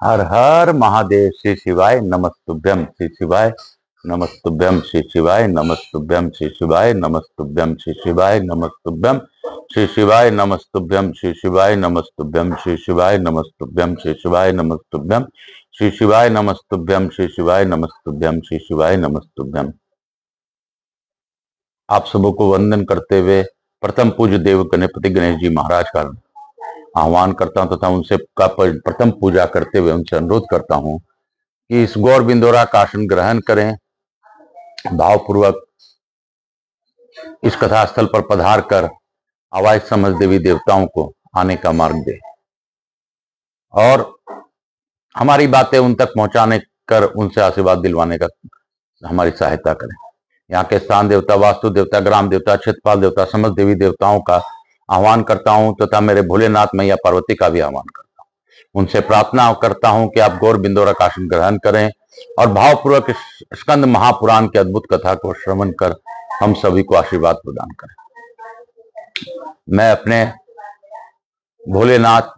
हर हर महादेव। श्री शिवाय नमस्तुभ्यम। श्री शिवाय नमस्तुभ्यम। श्री शिवाय नमस्तुभ्यम। श्री शिवाय नमस्तुभ्यम। श्री शिवाय नमस्तुभ्यम। श्री शिवाय नमस्तुभ्यम। श्री शिवाय नमस्तुभ्यम। श्री शिवाय नमस्तुभ्यम। श्री शिवाय नमस्तुभ्यम। श्री शिवाय नमस्तुभ्यम। श्री शिवाय नमस्तुभ्यम। श्री शिवाय नमस्तुभ्यम। आप सबों को वंदन करते हुए प्रथम पूज्य देव गणपति गणेश जी महाराज का आह्वान करता हूं तथा उनसे का प्रथम पूजा करते हुए उनसे अनुरोध करता हूं कि इस गौर बिंदोरा का आसन ग्रहण करें, भावपूर्वक इस कथा स्थल पर पधार कर आवाज समझ देवी देवताओं को आने का मार्ग दे और हमारी बातें उन तक पहुंचाने कर उनसे आशीर्वाद दिलवाने का हमारी सहायता करें। यहाँ के स्थान देवता, वास्तु देवता, ग्राम देवता, क्षेत्रपाल देवता, समस्त देवी देवताओं का आह्वान करता हूं तथा मेरे भोलेनाथ मैया पार्वती का भी आह्वान करता हूं। उनसे प्रार्थना करता हूं कि आप गौर बिंदोरा का आसन ग्रहण करें और भावपूर्वक स्कंद महापुराण की अद्भुत कथा को श्रवण कर हम सभी को आशीर्वाद प्रदान करें। मैं अपने भोलेनाथ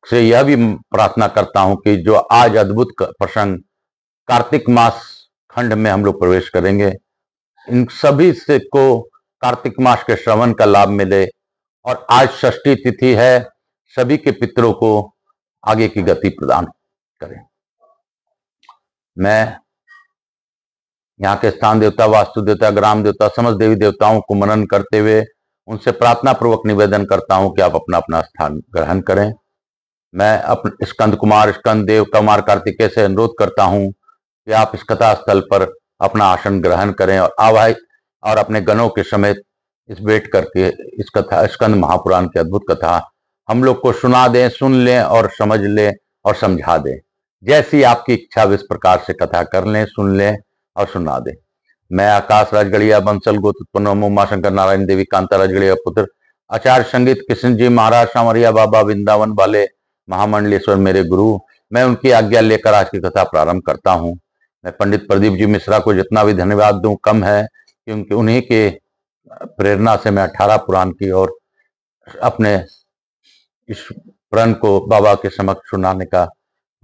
से यह भी प्रार्थना करता हूं कि जो आज अद्भुत प्रसंग कार्तिक मास खंड में हम लोग प्रवेश करेंगे, इन सभी से को कार्तिक मास के श्रवण का लाभ मिले और आज षष्ठी तिथि है, सभी के पितरों को आगे की गति प्रदान करें। मैं यहाँ के स्थान देवता, वास्तु देवता, ग्राम देवता, समस्त देवी देवताओं को मनन करते हुए उनसे प्रार्थना पूर्वक निवेदन करता हूं कि आप अपना अपना स्थान ग्रहण करें। मैं अपने स्कंद कुमार, स्कंद देव कुमार कार्तिकेय से अनुरोध करता हूं कि आप इस कथा स्थल पर अपना आसन ग्रहण करें और आवाज और अपने गणों के समेत इस बैठ करके इस कथा स्कंद महापुराण की अद्भुत कथा हम लोग को सुना दें, सुन लें और समझ लें और समझा दें। जैसी आपकी इच्छा इस प्रकार से कथा कर लें, सुन लें और सुना दें। मैं आकाश राजगढ़िया बंसल गोत्र उमा शंकर नारायण देवी कांता राजगढ़िया पुत्र आचार्य संगीत कृष्ण जी महाराज सांवरिया बाबा वृंदावन वाले महामंडलेश्वर मेरे गुरु, मैं उनकी आज्ञा लेकर आज की कथा प्रारंभ करता हूं। मैं पंडित प्रदीप जी मिश्रा को जितना भी धन्यवाद दूं कम है, क्योंकि उन्हीं के प्रेरणा से मैं 18 पुराण की और अपने इस प्रण को बाबा के समक्ष सुनाने का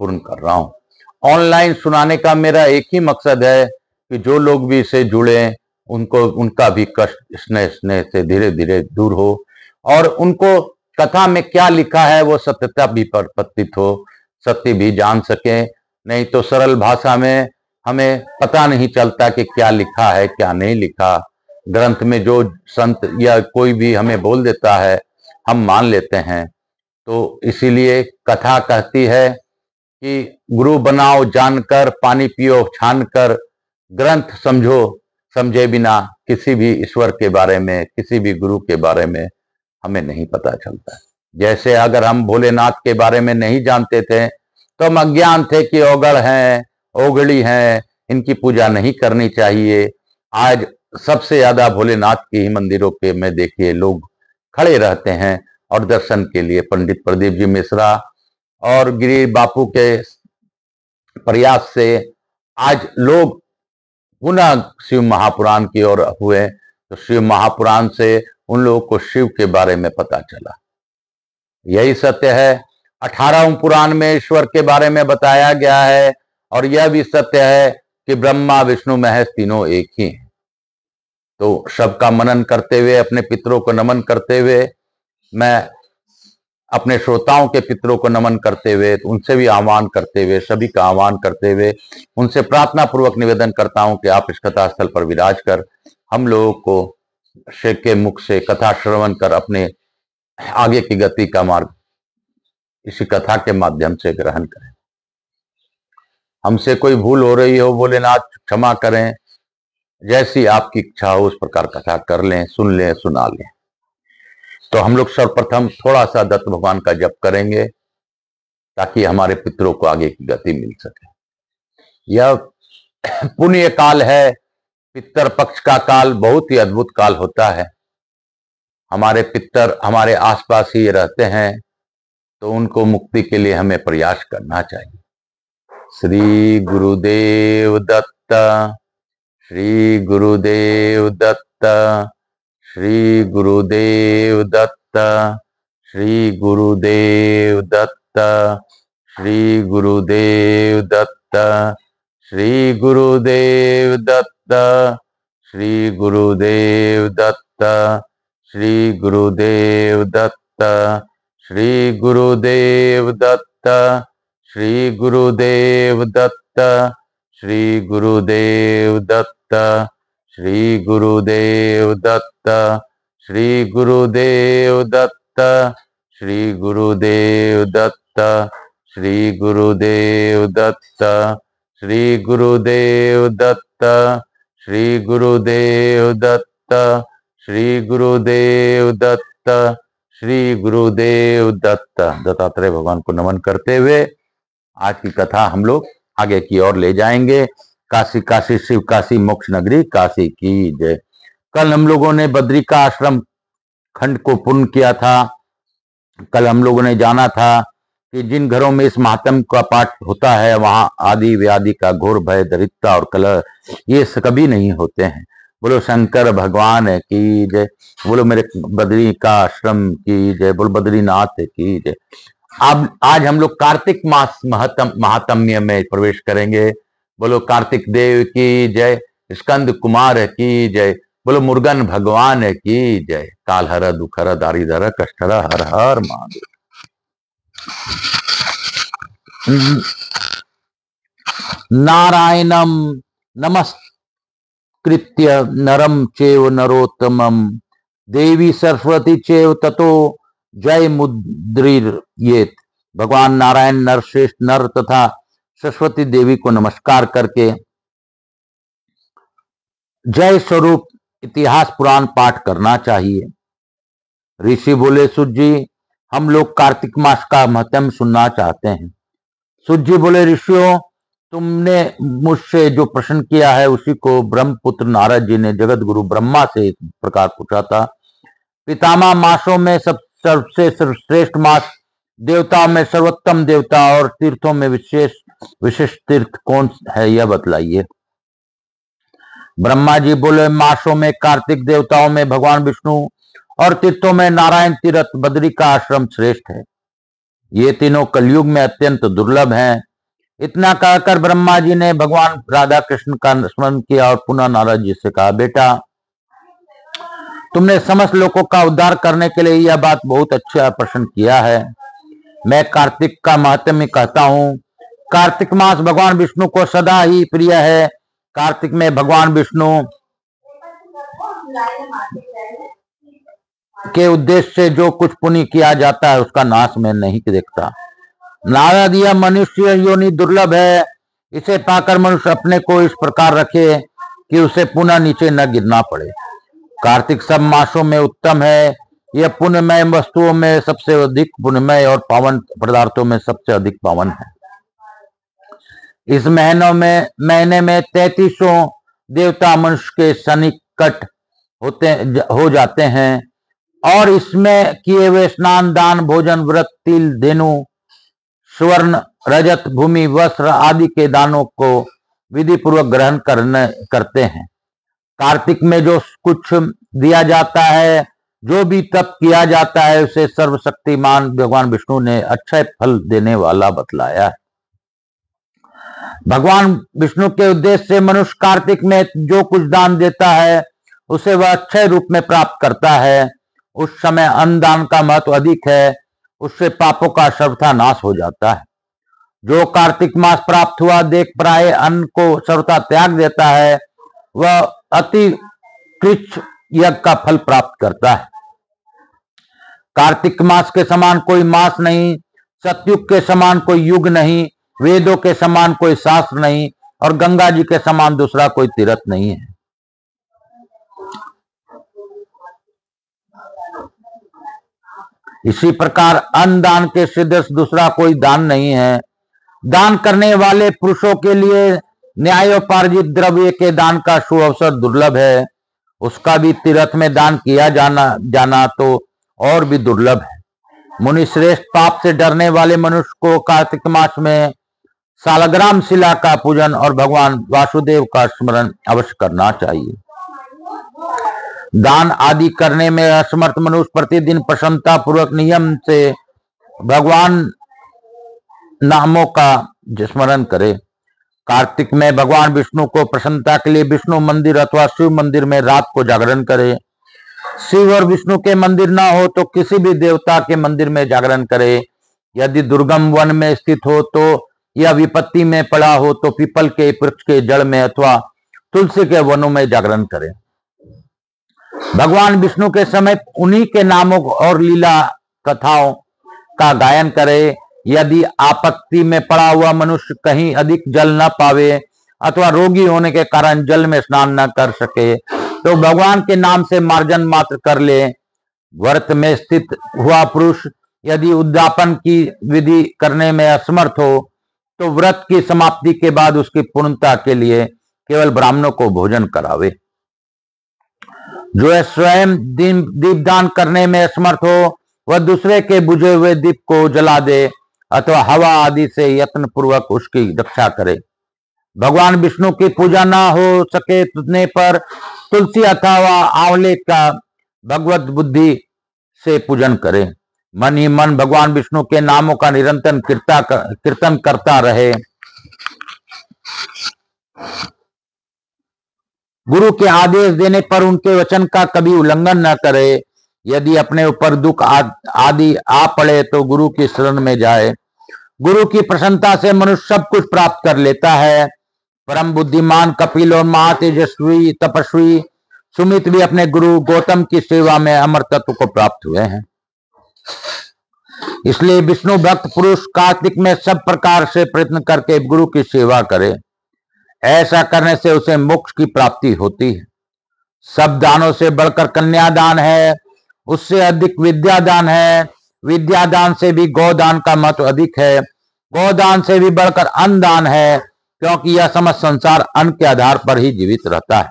पूर्ण कर रहा हूं। ऑनलाइन सुनाने का मेरा एक ही मकसद है कि जो लोग भी इससे जुड़े उनको उनका भी कष्ट स्नेह स्नेह से धीरे धीरे दूर हो और उनको कथा में क्या लिखा है वो सत्यता भी प्रतीत हो, सत्य भी जान सके। नहीं तो सरल भाषा में हमें पता नहीं चलता कि क्या लिखा है क्या नहीं लिखा। ग्रंथ में जो संत या कोई भी हमें बोल देता है हम मान लेते हैं। तो इसीलिए कथा कहती है कि गुरु बनाओ जानकर, पानी पियो छानकर, ग्रंथ समझो समझे बिना किसी भी ईश्वर के बारे में, किसी भी गुरु के बारे में हमें नहीं पता चलता। जैसे अगर हम भोलेनाथ के बारे में नहीं जानते थे तो हम अज्ञान थे कि ओगड़ हैं, ओगड़ी हैं, इनकी पूजा नहीं करनी चाहिए। आज सबसे ज्यादा भोलेनाथ के ही मंदिरों पे में देखिए लोग खड़े रहते हैं और दर्शन के लिए। पंडित प्रदीप जी मिश्रा और गिरी बापू के प्रयास से आज लोग पुनः शिव महापुराण की ओर हुए, तो शिव महापुराण से उन लोगों को शिव के बारे में पता चला। यही सत्य है। 18वें पुराण में ईश्वर के बारे में बताया गया है और यह भी सत्य है कि ब्रह्मा विष्णु महेश तीनों एक ही हैं। तो सबका मनन करते हुए, अपने पितरों को नमन करते हुए, मैं अपने श्रोताओं के पितरों को नमन करते हुए, उनसे भी आह्वान करते हुए, सभी का आह्वान करते हुए उनसे प्रार्थना पूर्वक निवेदन करता हूं कि आप इस कथा स्थल पर विराज कर हम लोगों को शेख के मुख से कथा श्रवण कर अपने आगे की गति का मार्ग इसी कथा के माध्यम से ग्रहण करें। हमसे कोई भूल हो रही हो भोलेनाथ क्षमा करें। जैसी आपकी इच्छा हो उस प्रकार कथा कर लें, सुन लें, सुना लें। तो हम लोग सर्वप्रथम थोड़ा सा दत्त भगवान का जप करेंगे ताकि हमारे पितरों को आगे की गति मिल सके। यह पुण्य काल है, पितर पक्ष का काल बहुत ही अद्भुत काल होता है। हमारे पितर हमारे आसपास ही रहते हैं, तो उनको मुक्ति के लिए हमें प्रयास करना चाहिए। श्री गुरुदेव दत्त, श्री गुरुदेव दत्त, श्री गुरुदेव दत्त, श्री गुरुदेव दत्त, श्री गुरुदेव दत्त, श्री गुरुदेव दत्त, श्री गुरुदेव दत्त, श्री गुरुदेव दत्त, श्री गुरुदेव दत्त, श्री गुरुदेव दत्त, श्री गुरुदेव दत्त, श्री गुरुदेव दत्त, श्री गुरुदेव दत्त, श्री गुरुदेव दत्त, श्री गुरुदेव दत्त, श्री गुरुदेव दत्त, श्री गुरुदेव दत्त, श्री गुरुदेव दत्त, श्री गुरुदेव दत्त। दत्तात्रेय भगवान को नमन करते हुए आज की कथा हम लोग आगे की ओर ले जाएंगे। काशी काशी शिव काशी मोक्ष नगरी काशी की जय। कल हम लोगों ने बद्री का आश्रम खंड को पूर्ण किया था। कल हम लोगों ने जाना था कि जिन घरों में इस महात्म का पाठ होता है वहां आदि व्याधि का घोर भय, दरिद्रता और कलह ये कभी नहीं होते हैं। बोलो शंकर भगवान की जय, बोलो मेरे बद्री का आश्रम की जय, बोलो बद्रीनाथ की जय। अब आज हम लोग कार्तिक मास महात्म्य में प्रवेश करेंगे। बोलो कार्तिक देव की जय, स्कंद कुमार की जय, बोलो मुर्गन भगवान की जय। काल हर दुखर दारिदर कष्टर हर हर महादेव। नारायणम नमस्कृत्य नरम चैव नरोत्तमम देवी सरस्वती चैव ततो जय मुद्रिर्येत। भगवान नारायण नरश्रेष्ठ नर तथा सरस्वती देवी को नमस्कार करके जय स्वरूप इतिहास पुराण पाठ करना चाहिए। ऋषि बोले सूत जी हम लोग कार्तिक मास का महत्व सुनना चाहते हैं। सूत जी बोले ऋषियों तुमने मुझसे जो प्रश्न किया है उसी को ब्रह्मपुत्र नारद जी ने जगत गुरु ब्रह्मा से इस प्रकार पूछा था। पितामह मासों में सबसे सर्वश्रेष्ठ मास, देवताओं में सर्वोत्तम देवता और तीर्थों में विशेष तीर्थ कौन है यह बतलाइए। ब्रह्मा जी बोले मासों में कार्तिक, देवताओं में भगवान विष्णु और तीर्थों में नारायण तीर्थ बद्री का आश्रम श्रेष्ठ है। ये तीनों कलयुग में अत्यंत दुर्लभ हैं। इतना कहकर ब्रह्मा जी ने भगवान राधा कृष्ण का स्मरण किया और पुनः नारद जी से कहा बेटा तुमने समस्त लोगों का उद्धार करने के लिए यह बात बहुत अच्छा प्रश्न किया है। मैं कार्तिक का महत्व कहता हूँ। कार्तिक मास भगवान विष्णु को सदा ही प्रिय है। कार्तिक में भगवान विष्णु के उद्देश्य से जो कुछ पुण्य किया जाता है उसका नाश में नहीं देखता। नारद यह मनुष्य योनि दुर्लभ है, इसे पाकर मनुष्य अपने को इस प्रकार रखे कि उसे पुनः नीचे न गिरना पड़े। कार्तिक सब मासों में उत्तम है। यह पुण्यमय वस्तुओं में सबसे अधिक पुण्यमय और पावन पदार्थों में सबसे अधिक पावन है। इस महीने में 3300 देवता मनुष्य के सन्निकट हो जाते हैं और इसमें किए हुए स्नान, दान, भोजन, व्रत, तिल, धेनु, स्वर्ण, रजत, भूमि, वस्त्र आदि के दानों को विधि पूर्वक ग्रहण करते हैं। कार्तिक में जो कुछ दिया जाता है, जो भी तप किया जाता है उसे सर्वशक्तिमान भगवान विष्णु ने अक्षय फल देने वाला बतलाया है। भगवान विष्णु के उद्देश्य से मनुष्य कार्तिक में जो कुछ दान देता है उसे वह अक्षय रूप में प्राप्त करता है। उस समय अन्न दान का महत्व अधिक है, उससे पापों का सर्वथा नाश हो जाता है। जो कार्तिक मास प्राप्त हुआ देख प्राय अन्न को सर्वथा त्याग देता है वह अति कृच्छ यज्ञ का फल प्राप्त करता है। कार्तिक मास के समान कोई मास नहीं, सतयुग के समान कोई युग नहीं, वेदों के समान कोई शास्त्र नहीं और गंगा जी के समान दूसरा कोई तीर्थ नहीं है। इसी प्रकार अन्न दान के सदृश दूसरा कोई दान नहीं है। दान करने वाले पुरुषों के लिए न्यायोपार्जित द्रव्य के दान का सुअवसर दुर्लभ है। उसका भी तीर्थ में दान किया जाना तो और भी दुर्लभ है। मुनि श्रेष्ठ पाप से डरने वाले मनुष्य को कार्तिक मास में सालग्राम शिला का पूजन और भगवान वासुदेव का स्मरण अवश्य करना चाहिए। दान आदि करने में असमर्थ मनुष्य प्रतिदिन प्रसन्नता पूर्वक नियम से भगवान नामों का स्मरण करे। कार्तिक में भगवान विष्णु को प्रसन्नता के लिए विष्णु मंदिर अथवा शिव मंदिर में रात को जागरण करे। शिव और विष्णु के मंदिर ना हो तो किसी भी देवता के मंदिर में जागरण करे। यदि दुर्गम वन में स्थित हो तो या विपत्ति में पड़ा हो तो पीपल के वृक्ष के जड़ में अथवा तुलसी के वनों में जागरण करे। भगवान विष्णु के समय उन्हीं के नामों और लीला कथाओं का गायन करे। यदि आपत्ति में पड़ा हुआ मनुष्य कहीं अधिक जल न पावे अथवा रोगी होने के कारण जल में स्नान न कर सके तो भगवान के नाम से मार्जन मात्र कर ले। व्रत में स्थित हुआ पुरुष यदि उद्यापन की विधि करने में असमर्थ हो तो व्रत की समाप्ति के बाद उसकी पूर्णता के लिए केवल ब्राह्मणों को भोजन करावे। जो है स्वयं दीपदान करने में असमर्थ हो वह दूसरे के बुझे हुए दीप को जला दे अथवा हवा आदि से यत्न पूर्वक उसकी रक्षा करे। भगवान विष्णु की पूजा न हो सके पर तुलसी अथवा आंवले का भगवत बुद्धि से पूजन करे। मन ही मन भगवान विष्णु के नामों का निरंतर कीर्तन करता रहे। गुरु के आदेश देने पर उनके वचन का कभी उल्लंघन न करे। यदि अपने ऊपर दुख आदि आ पड़े तो गुरु की शरण में जाए। गुरु की प्रसन्नता से मनुष्य सब कुछ प्राप्त कर लेता है। परम बुद्धिमान कपिल और महातेजस्वी तपस्वी सुमित भी अपने गुरु गौतम की सेवा में अमर तत्व को प्राप्त हुए हैं। इसलिए विष्णु भक्त पुरुष कार्तिक में सब प्रकार से प्रयत्न करके गुरु की सेवा करे। ऐसा करने से उसे मोक्ष की प्राप्ति होती है। सब दानों से बढ़कर कन्यादान है, उससे अधिक विद्यादान है। विद्यादान से भी गौदान का महत्व अधिक है। गौदान से भी बढ़कर अन्न दान है, क्योंकि यह समस्त संसार अन्न के आधार पर ही जीवित रहता है।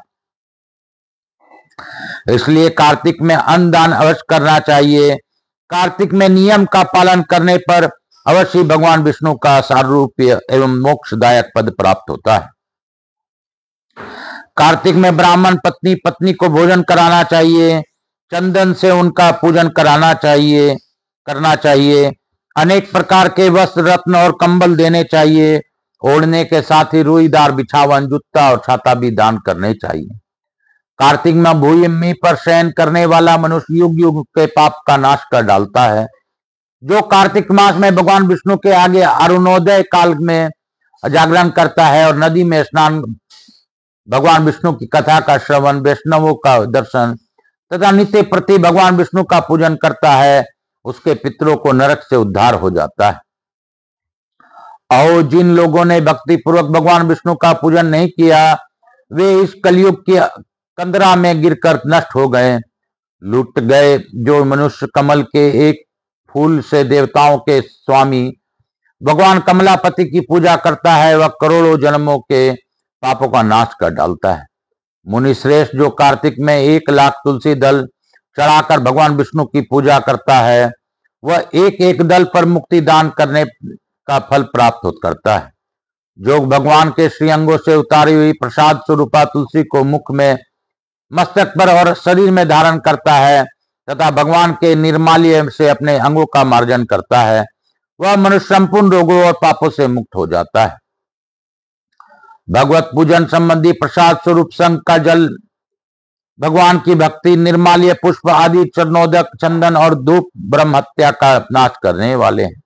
इसलिए कार्तिक में अन्न दान अवश्य करना चाहिए। कार्तिक में नियम का पालन करने पर अवश्य भगवान विष्णु का सारूप्य एवं मोक्षदायक पद प्राप्त होता है। कार्तिक में ब्राह्मण पत्नी पत्नी को भोजन कराना चाहिए। चंदन से उनका पूजन करना चाहिए। अनेक प्रकार के वस्त्र रत्न और कंबल देने चाहिए। ओढ़ने के साथ ही रुईदार बिछावन जूता और छाता भी दान करने चाहिए। कार्तिक में भूमि पर शयन करने वाला मनुष्य युग युग के पाप का नाश कर डालता है। जो कार्तिक मास में भगवान विष्णु के आगे अरुणोदय काल में जागरण करता है और नदी में स्नान, भगवान विष्णु की कथा का श्रवण, वैष्णवों का दर्शन तथा नित्य प्रति भगवान विष्णु का पूजन करता है, उसके पितरों को नरक से उद्धार हो जाता है। और जिन लोगों ने भक्ति पूर्वक भगवान विष्णु का पूजन नहीं किया वे इस कलयुग की कंदरा में गिरकर नष्ट हो गए, लुट गए। जो मनुष्य कमल के एक फूल से देवताओं के स्वामी भगवान कमलापति की पूजा करता है वह करोड़ों जन्मों के पापों का नाश कर डालता है। मुनि श्रेष्ठ जो कार्तिक में 1,00,000 तुलसी दल चढ़ाकर भगवान विष्णु की पूजा करता है वह एक एक दल पर मुक्ति दान करने का फल प्राप्त करता है। जो भगवान के श्रीअंगों से उतारी हुई प्रसाद स्वरूपा तुलसी को मुख में, मस्तक पर और शरीर में धारण करता है तथा भगवान के निर्माल्य से अपने अंगों का मार्जन करता है वह मनुष्य संपूर्ण रोगों और पापों से मुक्त हो जाता है। भगवत पूजन संबंधी प्रसाद स्वरूप संग का जल, भगवान की भक्ति, निर्माल्य, पुष्प आदि, चरणोदक, चंदन और धूप ब्रह्म हत्या का नाश करने वाले हैं।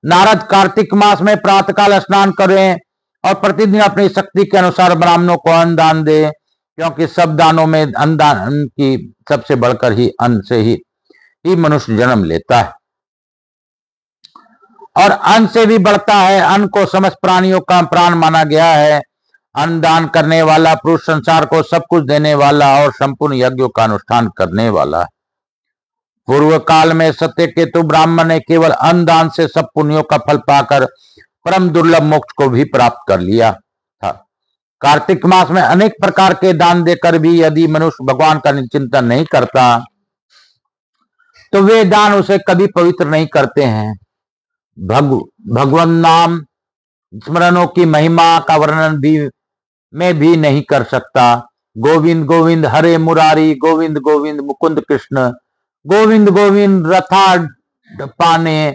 नारद कार्तिक मास में प्रातःकाल स्नान करें और प्रतिदिन अपनी शक्ति के अनुसार ब्राह्मणों को अन्न दान दे, क्योंकि सब दानों में अन्न दान की सबसे बढ़कर ही अन्न से ही मनुष्य जन्म लेता है और अन्न से भी बढ़ता है। अन्न को समस्त प्राणियों का प्राण माना गया है। अन्न दान करने वाला पुरुष संसार को सब कुछ देने वाला और संपूर्ण यज्ञों का अनुष्ठान करने वाला है। पूर्व काल में सत्यकेतु ब्राह्मण ने केवल अन्न दान से सब पुण्यों का फल पाकर परम दुर्लभ मोक्ष को भी प्राप्त कर लिया था। कार्तिक मास में अनेक प्रकार के दान देकर भी यदि मनुष्य भगवान का चिंतन नहीं करता तो वे दान उसे कभी पवित्र नहीं करते हैं। भगवान नाम स्मरणों की महिमा का वर्णन भी मैं भी नहीं कर सकता। गोविंद गोविंद हरे मुरारी, गोविंद गोविंद मुकुंद कृष्ण, गोविंद गोविंद रथा पाने,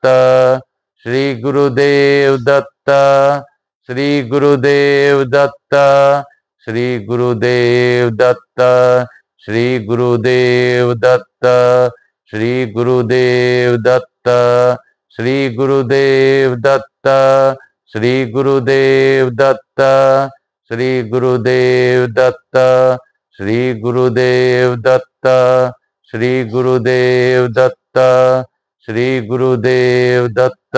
दत्त, श्री गुरुदेव दत्त, श्री गुरुदेव दत्त, श्री गुरुदेव दत्त, श्री गुरुदेव दत्त, श्री गुरुदेव दत्त, श्री गुरुदेव दत्त, श्री गुरुदेव दत्त, श्री गुरुदेव दत्त, श्री गुरुदेव दत्त, श्री गुरुदेव दत्त, श्री गुरुदेव दत्त,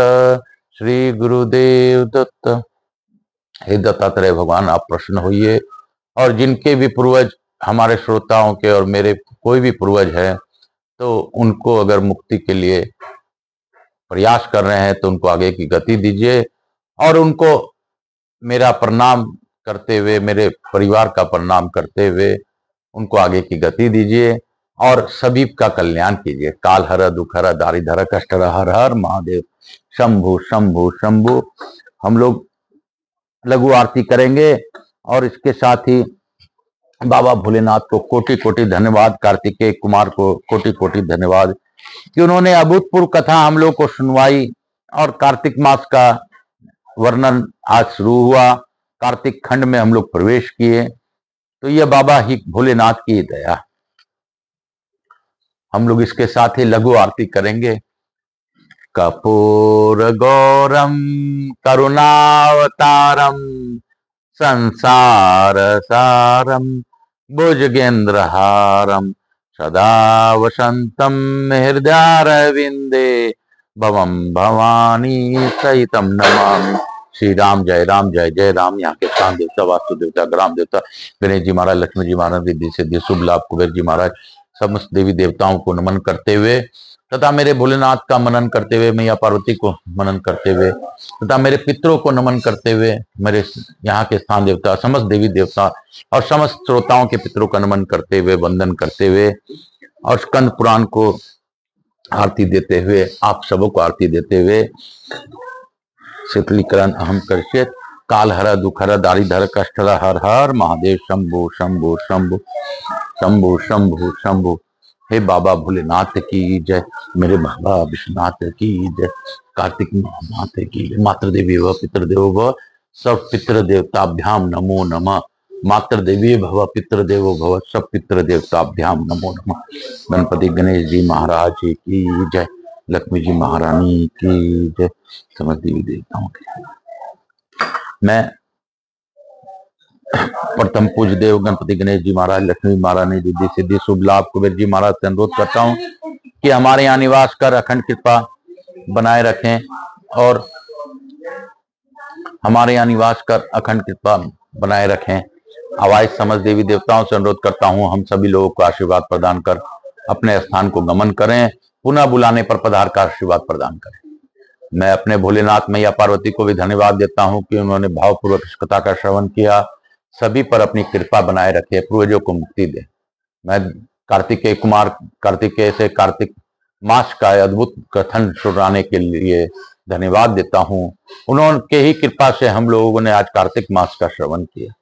श्री गुरुदेव दत्त। हे दत्तात्रेय भगवान, आप प्रसन्न होइए, और जिनके भी पूर्वज, हमारे श्रोताओं के और मेरे कोई भी पूर्वज है, तो उनको अगर मुक्ति के लिए प्रयास कर रहे हैं तो उनको आगे की गति दीजिए, और उनको मेरा प्रणाम करते हुए, मेरे परिवार का प्रणाम करते हुए उनको आगे की गति दीजिए, और सभी का कल्याण कीजिए। काल हर, दुख हर, दारिद्र कष्ट हर, हर हर महादेव, शंभु शंभु शंभु। हम लोग लघु आरती करेंगे, और इसके साथ ही बाबा भोलेनाथ को कोटि कोटि धन्यवाद, कार्तिकेय कुमार को कोटि कोटि धन्यवाद कि उन्होंने अभूतपूर्व कथा हम लोग को सुनवाई, और कार्तिक मास का वर्णन आज शुरू हुआ। कार्तिक खंड में हम लोग प्रवेश किए, तो यह बाबा ही भोलेनाथ की दया। हम लोग इसके साथ ही लघु आरती करेंगे। कपूर गौरम करुणावतारम संसार सारम भुजगेंद्रहारम सदा वसंतम हृदयारविंदे भवम भवानी सहितम नमामि। श्री राम जय राम, जय जय राम। यहाँ के स्थान देवता, वास्तु देवता, ग्राम देवता, गणेश जी महाराज, लक्ष्मी जी महाराज, रिद्धि सिद्धि शुभ लाभ, कुबेर जी महाराज, समस्त देवी देवताओं को नमन करते हुए, तथा मेरे भोलेनाथ का मनन करते हुए, मैया पार्वती को मनन करते हुए, तथा मेरे पितरों को नमन करते हुए, मेरे यहाँ के स्थान देवता, समस्त देवी देवता और समस्त श्रोताओं के पितरों का नमन करते हुए, वंदन करते हुए, और स्कंद पुराण को आरती देते हुए, आप सबों को आरती देते हुए, शीतलीकरण अहम कर्षित, काल हर, दुख हर, दारिद्र कष्ट हर, हर हर महादेव, शंभु शंभु शंभु शंभु शंभु शंभु। हे बाबा भोलेनाथ की जय, मेरे बाबा विश्वनाथ की जय, कार्तिक नाथ की जय। मातृदेवी व पितृदेवो भव, सब पितृ देवताभ्याम नमो नमः। मातृदेवी भव, पितृदेवो भव, सब पितृ देवताभ्याम नमो नमः। गणपति गणेश जी महाराज की जय, लक्ष्मी जी महारानी की जय, समस्त देवी देवताओं की। मैं प्रथम पूज्य देव गणपति गणेश जी महाराज, लक्ष्मी महारानी, रिद्धि सिद्धि शुभ लाभ, कुबेर जी महाराज से अनुरोध करता हूँ कि हमारे यहाँ निवास कर अखंड कृपा बनाए रखें, और हमारे यहाँ निवास कर अखंड कृपा बनाए रखें। आवाज समस्त देवी देवताओं से अनुरोध करता हूँ, हम सभी लोगों को आशीर्वाद प्रदान कर अपने स्थान को गमन करें, पुनः बुलाने पर पधार का आशीर्वाद प्रदान करें। मैं अपने भोलेनाथ मैया पार्वती को भी धन्यवाद देता हूँ कि उन्होंने भावपूर्वक इस कथा का श्रवण किया, सभी पर अपनी कृपा बनाए रखे, पूर्वजों को मुक्ति दे। मैं कार्तिकेय कुमार, कार्तिकेय से कार्तिक मास का अद्भुत कथन सुनाने के लिए धन्यवाद देता हूँ। उन्होंने ही कृपा से हम लोगों ने आज कार्तिक मास का श्रवण किया।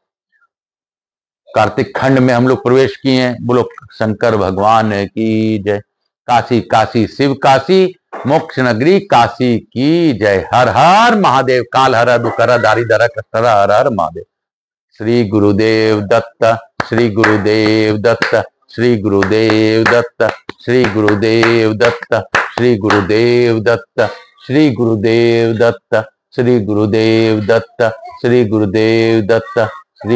कार्तिक खंड में हम लोग प्रवेश किए हैं। बोलो शंकर भगवान की जय। काशी काशी शिव काशी, मोक्ष नगरी काशी की जय। हर हर महादेव। काल हर, दुख हर, दारिद्र कष्ट हर, हर हर महादेव। श्री गुरुदेव दत्त, श्री गुरुदेव दत्त, श्री गुरुदेव दत्त, श्री गुरुदेव दत्त, श्री गुरुदेव दत्त, श्री गुरुदेव दत्त, श्री गुरुदेव दत्त, श्री गुरुदेव दत्त,